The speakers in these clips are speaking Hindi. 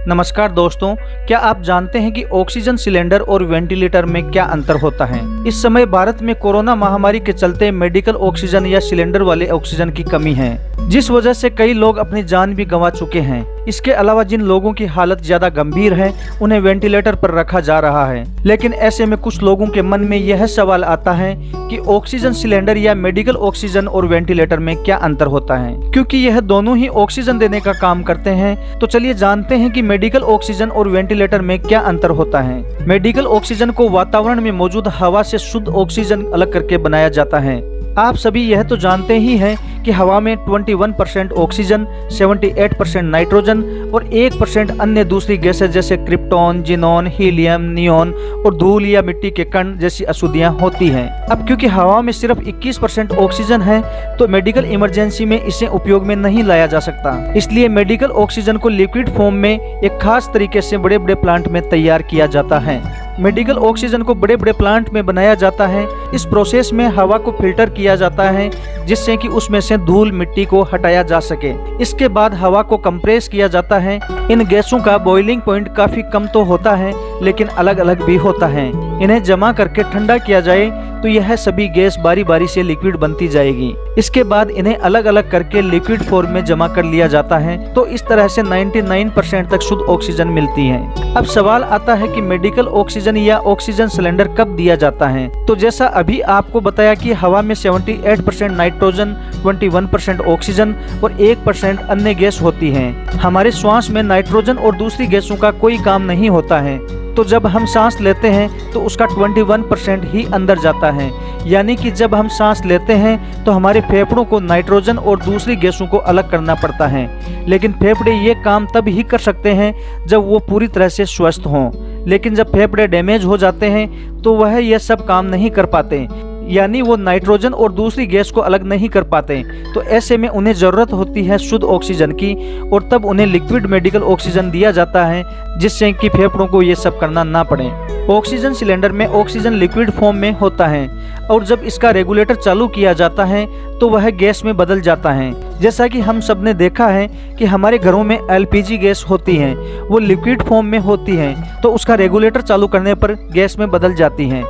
नमस्कार दोस्तों, क्या आप जानते हैं कि ऑक्सीजन सिलेंडर और वेंटिलेटर में क्या अंतर होता है। इस समय भारत में कोरोना महामारी के चलते मेडिकल ऑक्सीजन या सिलेंडर वाले ऑक्सीजन की कमी है, जिस वजह से कई लोग अपनी जान भी गंवा चुके हैं। इसके अलावा जिन लोगों की हालत ज्यादा गंभीर है उन्हें वेंटिलेटर पर रखा जा रहा है। लेकिन ऐसे में कुछ लोगों के मन में यह सवाल आता है कि ऑक्सीजन सिलेंडर या मेडिकल ऑक्सीजन और वेंटिलेटर में क्या अंतर होता है, क्योंकि यह दोनों ही ऑक्सीजन देने का काम करते हैं। तो चलिए जानते हैं कि मेडिकल ऑक्सीजन और वेंटिलेटर में क्या अंतर होता है। मेडिकल ऑक्सीजन को वातावरण में मौजूद हवा से शुद्ध ऑक्सीजन अलग करके बनाया जाता है। आप सभी यह तो जानते ही हैं कि हवा में 21% ऑक्सीजन, 78% नाइट्रोजन और 1% अन्य दूसरी गैसें जैसे क्रिप्टॉन, जिनॉन, हीलियम, नियॉन और धूल या मिट्टी के कण जैसी अशुद्धियां होती हैं। अब क्योंकि हवा में सिर्फ 21% ऑक्सीजन है तो मेडिकल इमरजेंसी में इसे उपयोग में नहीं लाया जा सकता। इसलिए मेडिकल ऑक्सीजन को लिक्विड फॉर्म में एक खास तरीके से बड़े बड़े प्लांट में तैयार किया जाता है। मेडिकल ऑक्सीजन को बड़े बड़े प्लांट में बनाया जाता है। इस प्रोसेस में हवा को फिल्टर किया जाता है जिससे कि उसमें से धूल मिट्टी को हटाया जा सके। इसके बाद हवा को कंप्रेस किया जाता है। इन गैसों का बॉइलिंग पॉइंट काफी कम तो होता है लेकिन अलग अलग भी होता है। इन्हें जमा करके ठंडा किया जाए तो यह सभी गैस बारी बारी से लिक्विड बनती जाएगी। इसके बाद इन्हें अलग अलग करके लिक्विड फॉर्म में जमा कर लिया जाता है। तो इस तरह से 99% तक शुद्ध ऑक्सीजन मिलती है। अब सवाल आता है कि मेडिकल ऑक्सीजन या ऑक्सीजन सिलेंडर कब दिया जाता है। तो जैसा अभी आपको बताया कि हवा में 78% नाइट्रोजन, 21% ऑक्सीजन और 1% अन्य गैस होती है। हमारे श्वास में नाइट्रोजन और दूसरी गैसों का कोई काम नहीं होता है। तो जब हम सांस लेते हैं तो उसका 21% ही अंदर जाता है। यानी कि जब हम सांस लेते हैं तो हमारे फेफड़ों को नाइट्रोजन और दूसरी गैसों को अलग करना पड़ता है। लेकिन फेफड़े ये काम तब ही कर सकते हैं जब वो पूरी तरह से स्वस्थ हों। लेकिन जब फेफड़े डैमेज हो जाते हैं तो वह यह सब काम नहीं कर पाते, यानी वो नाइट्रोजन और दूसरी गैस को अलग नहीं कर पाते। तो ऐसे में उन्हें जरूरत होती है शुद्ध ऑक्सीजन की और तब उन्हें लिक्विड मेडिकल ऑक्सीजन दिया जाता है जिससे कि फेफड़ों को ये सब करना ना पड़े। ऑक्सीजन सिलेंडर में ऑक्सीजन लिक्विड फॉर्म में होता है और जब इसका रेगुलेटर चालू किया जाता है तो वह गैस में बदल जाता है। जैसा कि हम सब ने देखा है कि हमारे घरों में LPG गैस होती है, वो लिक्विड फॉर्म में होती है तो उसका रेगुलेटर चालू करने पर गैस में बदल जाती है।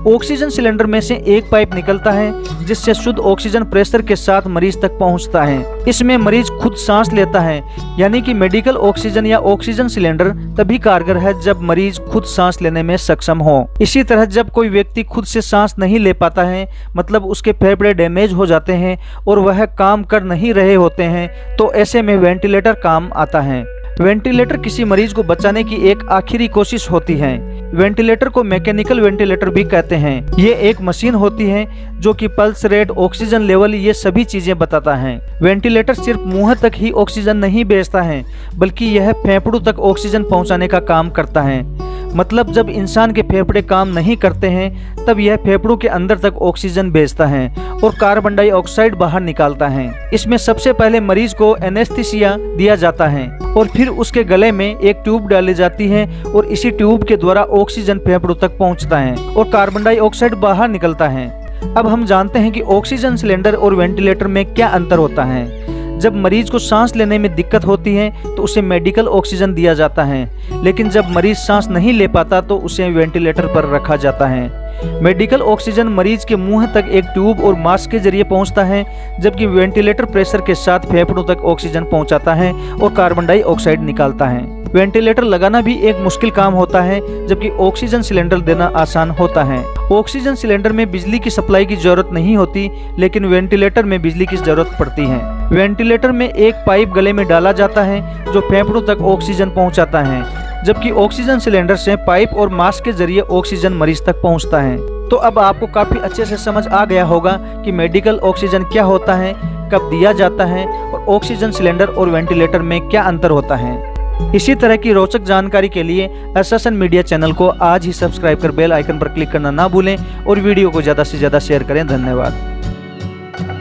ऑक्सीजन सिलेंडर में से एक पाइप निकलता है जिससे शुद्ध ऑक्सीजन प्रेशर के साथ मरीज तक पहुंचता है। इसमें मरीज खुद सांस लेता है, यानी कि मेडिकल ऑक्सीजन या ऑक्सीजन सिलेंडर तभी कारगर है जब मरीज खुद सांस लेने में सक्षम हो। इसी तरह जब कोई व्यक्ति खुद से सांस नहीं ले पाता है, मतलब उसके फेफड़े डैमेज हो जाते हैं और वह काम कर नहीं रहे होते हैं, तो ऐसे में वेंटिलेटर काम आता है। वेंटिलेटर किसी मरीज को बचाने की एक आखिरी कोशिश होती है। वेंटिलेटर को मैकेनिकल वेंटिलेटर भी कहते हैं। ये एक मशीन होती है जो कि पल्स रेट, ऑक्सीजन लेवल, ये सभी चीजें बताता है। वेंटिलेटर सिर्फ मुंह तक ही ऑक्सीजन नहीं भेजता है बल्कि यह फेफड़ों तक ऑक्सीजन पहुंचाने का काम करता है। मतलब जब इंसान के फेफड़े काम नहीं करते हैं तब यह फेफड़ों के अंदर तक ऑक्सीजन भेजता है और कार्बन डाइऑक्साइड बाहर निकालता है। इसमें सबसे पहले मरीज को एनेस्थीसिया दिया जाता है और फिर उसके गले में एक ट्यूब डाली जाती है और इसी ट्यूब के द्वारा ऑक्सीजन फेफड़ों तक पहुंचता है और कार्बन डाइऑक्साइड बाहर निकलता है। अब हम जानते हैं कि ऑक्सीजन सिलेंडर और वेंटिलेटर में क्या अंतर होता है। जब मरीज को सांस लेने में दिक्कत होती है तो उसे मेडिकल ऑक्सीजन दिया जाता है, लेकिन जब मरीज सांस नहीं ले पाता तो उसे वेंटिलेटर पर रखा जाता है। मेडिकल ऑक्सीजन मरीज के मुंह तक एक ट्यूब और मास्क के जरिए पहुंचता है, जबकि वेंटिलेटर प्रेशर के साथ फेफड़ों तक ऑक्सीजन पहुंचाता है और कार्बन डाइऑक्साइड निकालता है। वेंटिलेटर लगाना भी एक मुश्किल काम होता है जबकि ऑक्सीजन सिलेंडर देना आसान होता है। ऑक्सीजन सिलेंडर में बिजली की सप्लाई की जरूरत नहीं होती, लेकिन वेंटिलेटर में बिजली की जरूरत पड़ती है। वेंटिलेटर में एक पाइप गले में डाला जाता है जो फेफड़ों तक ऑक्सीजन पहुंचाता है, जबकि ऑक्सीजन सिलेंडर से पाइप और मास्क के जरिए ऑक्सीजन मरीज तक पहुंचता है। तो अब आपको काफी अच्छे से समझ आ गया होगा कि मेडिकल ऑक्सीजन क्या होता है, कब दिया जाता है और ऑक्सीजन सिलेंडर और वेंटिलेटर में क्या अंतर होता है। इसी तरह की रोचक जानकारी के लिए एसएसएन मीडिया चैनल को आज ही सब्सक्राइब कर बेल आइकन पर क्लिक करना ना भूलें और वीडियो को ज़्यादा से ज़्यादा शेयर करें। धन्यवाद।